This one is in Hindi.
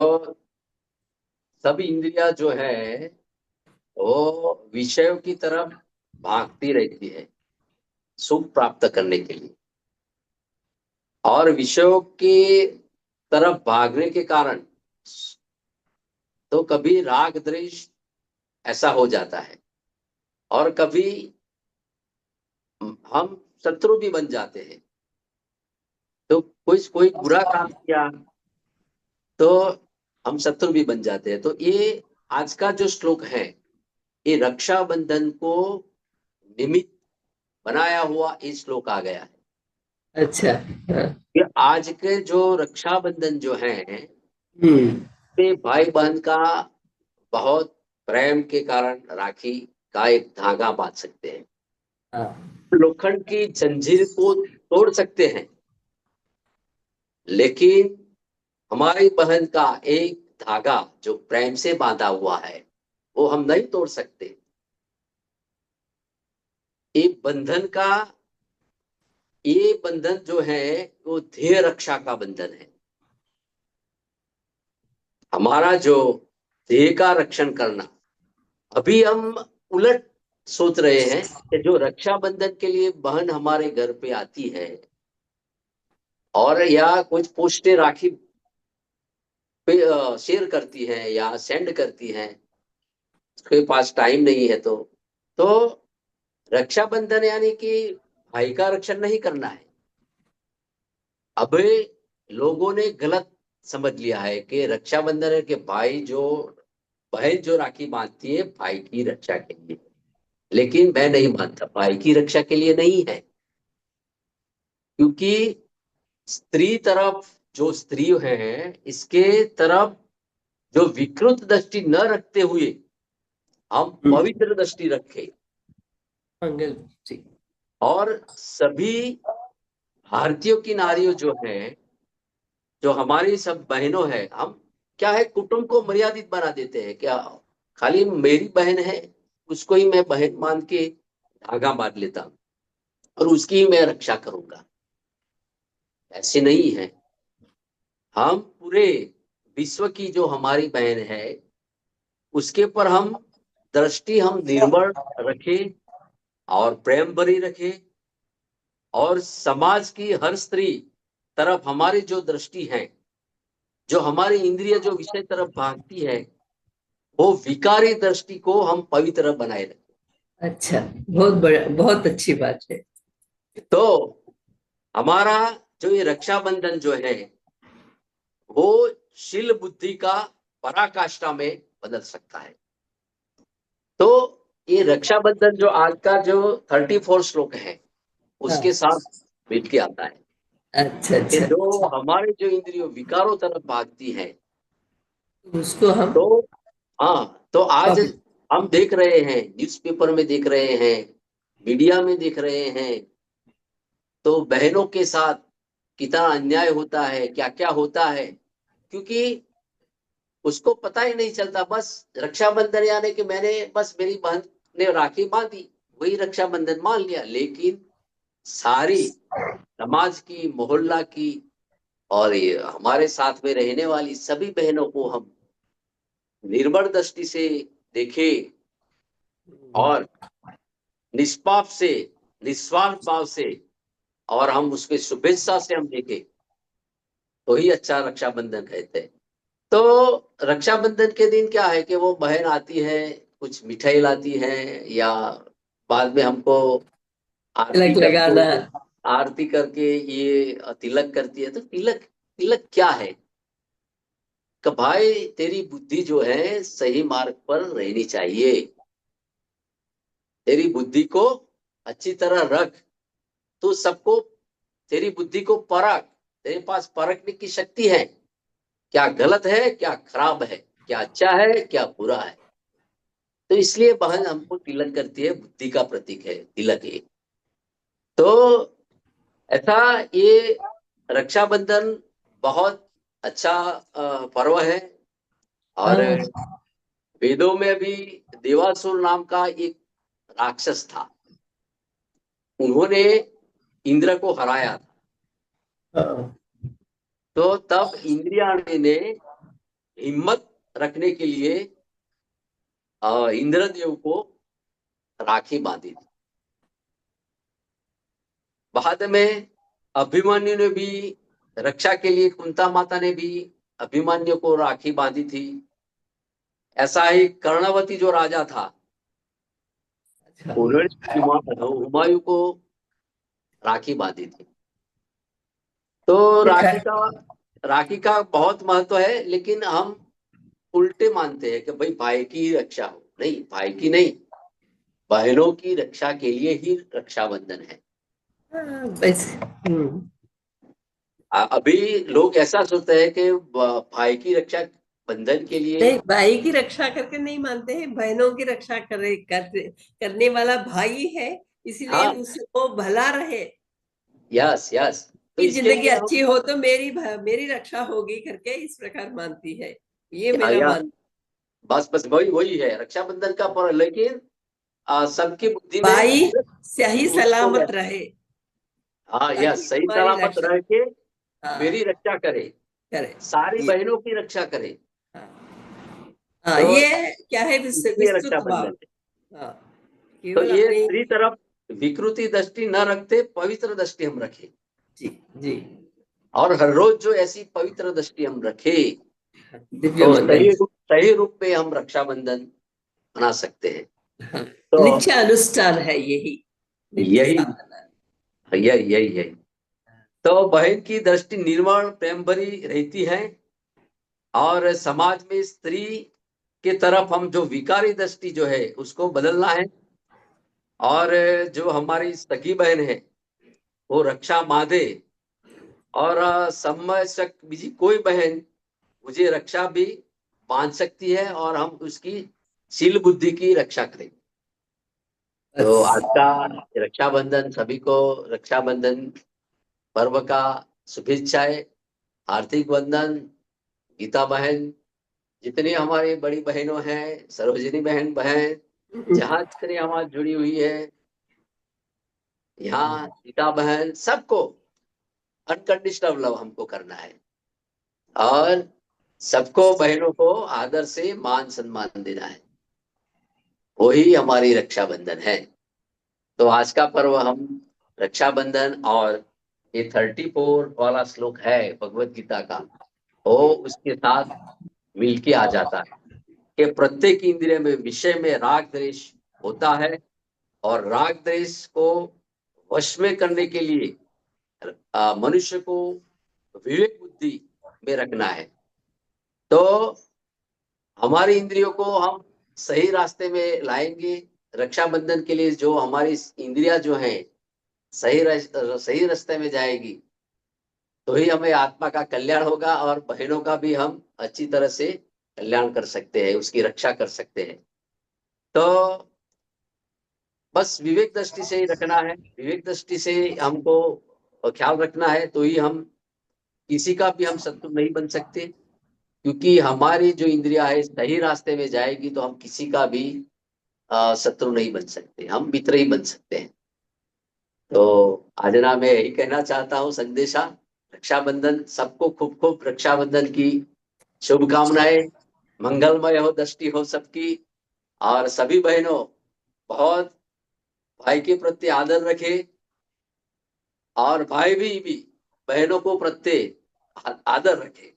तो सब इंद्रिया जो है वो विषयों की तरफ भागती रहती है सुख प्राप्त करने के लिए। और विषयों की तरफ भागने के कारण तो कभी राग द्वेष ऐसा हो जाता है, और कभी हम शत्रु भी बन जाते हैं। तो कोई कोई बुरा काम किया तो हम शत्रु भी बन जाते हैं। तो ये आज का जो श्लोक है, ये रक्षाबंधन को निमित्त बनाया हुआ ये श्लोक आ गया है अच्छा। हाँ। कि आज के जो रक्षाबंधन जो है, हम्म। ये भाई बहन का बहुत प्रेम के कारण राखी का एक धागा बांध सकते हैं, हाँ। लोखंड की जंजीर को तोड़ सकते हैं, लेकिन हमारी बहन का एक धागा जो प्रेम से बांधा हुआ है वो हम नहीं तोड़ सकते। एक बंधन का, ये बंधन जो है वो ध्येय रक्षा का बंधन है। हमारा जो ध्येय का रक्षण करना। अभी हम उलट सोच रहे हैं कि जो रक्षाबंधन के लिए बहन हमारे घर पे आती है और या कुछ पोस्टें राखी पे शेयर करती है या सेंड करती है, उसके पास टाइम नहीं है तो रक्षाबंधन यानी कि भाई का रक्षण नहीं करना है। अब लोगों ने गलत समझ लिया है कि रक्षाबंधन है कि भाई जो बहन जो राखी बांधती है भाई की रक्षा के लिए। लेकिन मैं नहीं मानता, भाई की रक्षा के लिए नहीं है। क्योंकि स्त्री तरफ, जो स्त्री है इसके तरफ जो विकृत दृष्टि न रखते हुए हम हम्म। पवित्र दृष्टि रखें। मंगल जी। और सभी भारतीयों की नारियों जो है, जो हमारी सब बहनों है, हम क्या है कुटुंब को मर्यादित बना देते हैं क्या, खाली मेरी बहन है उसको ही मैं बहन मान के धागा बांध लेता हूं और उसकी ही मैं रक्षा करूंगा। ऐसे नहीं है। हम पूरे विश्व की जो हमारी बहन है उसके पर हम दृष्टि हम निर्मल रखें और प्रेम भरी रखें। और समाज की हर स्त्री तरफ हमारी जो दृष्टि है, जो हमारी इंद्रिय जो विषय तरफ भागती है, वो विकारी दृष्टि को हम पवित्र बनाए रखें। अच्छा। बहुत बड़ा, बहुत अच्छी बात है। तो हमारा जो ये रक्षाबंधन जो है वो शील बुद्धि का पराकाष्ठा में बदल सकता है। तो ये रक्षाबंधन जो आज का जो 34 श्लोक है उसके हाँ। साथ मिल के आता है अच्छा कि अच्छा। जो हमारे जो इंद्रियों विकारों तरफ भागती है। उसको हम तो हाँ, तो आज पवित्र। हम देख रहे हैं, न्यूज़पेपर में देख रहे हैं, मीडिया में देख रहे हैं, तो बहनों के साथ कितना अन्याय होता है, क्या क्या होता है। क्योंकि उसको पता ही नहीं चलता, बस रक्षाबंधन यानी कि मैंने बस मेरी बहन ने राखी बांधी वही रक्षाबंधन मान लिया। लेकिन सारी समाज की, मोहल्ला की और ये हमारे साथ में रहने वाली सभी बहनों को हम निर्मल दृष्टि से देखें और निष्पाप से, निस्वार्थ भाव से, और हम उसके शुभेच्छा से हम देखें, तो ही अच्छा रक्षाबंधन कहते हैं। तो रक्षाबंधन के दिन क्या है कि वो बहन आती है, कुछ मिठाई लाती है, या बाद में हमको आरती तिलक लगाना। करके, आरती करके ये तिलक करती है। तो तिलक, तिलक क्या है कि भाई तेरी बुद्धि जो है सही मार्ग पर रहनी चाहिए, तेरी बुद्धि को अच्छी तरह रख, तो सबको, तेरी बुद्धि को परख, तेरे पास परखने की शक्ति है, क्या गलत है क्या खराब है, क्या अच्छा है क्या बुरा है। तो इसलिए बहन हमको तिलक करती है, बुद्धि का प्रतीक है तिलक ये। तो ऐसा ये रक्षाबंधन बहुत अच्छा पर्व है। और हाँ। वेदों में भी देवासुर नाम का एक राक्षस था, उन्होंने इंद्र को हराया था। हाँ। तो तब इंद्रियाणी ने हिम्मत रखने के लिए इंद्रदेव को राखी बांधी थी। बाद में अभिमन्यु ने भी रक्षा के लिए, कुंता माता ने भी अभिमन्यु को राखी बांधी थी। ऐसा ही कर्णवती जो राजा था, अच्छा। उन्होंने हुमायूं को राखी बांधी थी। तो देखा। राखी का बहुत महत्व है, लेकिन हम उल्टे मानते हैं कि भाई भाई की रक्षा हो। नहीं, भाई की नहीं, बहनों की रक्षा के लिए ही रक्षाबंधन है। हाँ, बस। अभी लोग ऐसा सोचते हैं कि भाई की रक्षा बंधन के लिए। नहीं, भाई की रक्षा करके नहीं मानते हैं, बहनों की रक्षा करने वाला भाई है, इसलिए हाँ, उसको भला रहे, यस यस। तो कि इसके जिंदगी लिए अच्छी हम, हो तो मेरी रक्षा होगी करके इस प्रकार मानती है। ये मेरा या मान। बस बस वही वही है रक्षाबंधन का पर्व। लेकिन सबकी बुद्धि में भाई सही उलट हो गया। सलामत रहे, हाँ, ताकि यस, सही हमारी सलामत रक्षा। रह के मेरी हाँ, रक्षा करे, करे। सारी ये। बहनों की रक्षा करे। हाँ। हाँ, तो ये क्या है, इसलिए विस्तृत रक्षाबंधन भाव। है। हाँ, तो केवल ये अपनी। स्त्री तरफ विकृति दृष्टि न रखते, पवित्र दृष्टि हम रखें। जी। जी। और हर रोज जो ऐसी पवित्र दृष्टि हम रखें, दिव्य तो मंगल। सही रूप में हम रक्षाबंधन मना सकते हैं। हाँ, तो नित्य अनुष्ठान है यही, नित्य यही साधना। यही यही यही। तो बहन की दृष्टि निर्मल प्रेम भरी रहती है। और समाज में स्त्री के तरफ हम जो विकारी दृष्टि जो है उसको बदलना है। और जो हमारी सगी बहन है वो रक्षा बांधे, और समय तक बीजी कोई बहन मुझे रक्षा भी बांध सकती है, और हम उसकी शील बुद्धि की रक्षा करें। तो बस। आज का रक्षाबंधन, सभी को रक्षाबंधन पर्व का शुभेच्छाएं, हार्दिक वंदन। गीता बहन, जितनी हमारी बड़ी बहनों हैं, सरोजिनी बहन बहन, जहाँ जितनी हमारी जुड़ी हुई है, यहाँ गीता बहन, सबको अनकंडीशनल लव हमको करना है। और सबको, बहनों को आदर से मान सम्मान देना है। वही हमारी रक्षाबंधन है। तो आज का पर्व हम रक्षाबंधन, और ये 34 वाला श्लोक है भगवत गीता का, वो उसके साथ मिलके आ जाता है कि प्रत्येक इंद्रिय में, विषय में राग द्वेष होता है। और राग द्वेष को वश में करने के लिए मनुष्य को विवेक बुद्धि में रखना है। तो हमारी इंद्रियों को हम सही रास्ते में लाएंगे। रक्षाबंधन के लिए जो हमारी इंद्रियां जो हैं सही रास्ते में जाएगी, तो ही हमें आत्मा का कल्याण होगा, और बहनों का भी हम अच्छी तरह से कल्याण कर सकते हैं, उसकी रक्षा कर सकते हैं। तो बस विवेक दृष्टि से ही रखना है, विवेक दृष्टि से हमको ख्याल रखना है, तो ही हम किसी का भी हम शत्रु नहीं बन सकते। क्योंकि हमारी जो इंद्रिया है सही रास्ते में जाएगी, तो हम किसी का भी शत्रु नहीं बन सकते, हम मित्र ही बन सकते हैं। तो आज ना मैं यही कहना चाहता हूँ संदेशा, रक्षाबंधन सबको खूब खूब रक्षाबंधन की शुभकामनाएं। मंगलमय हो दृष्टि हो सबकी। और सभी बहनों बहुत भाई के प्रति आदर रखे, और भाई भी बहनों को प्रति आदर रखे।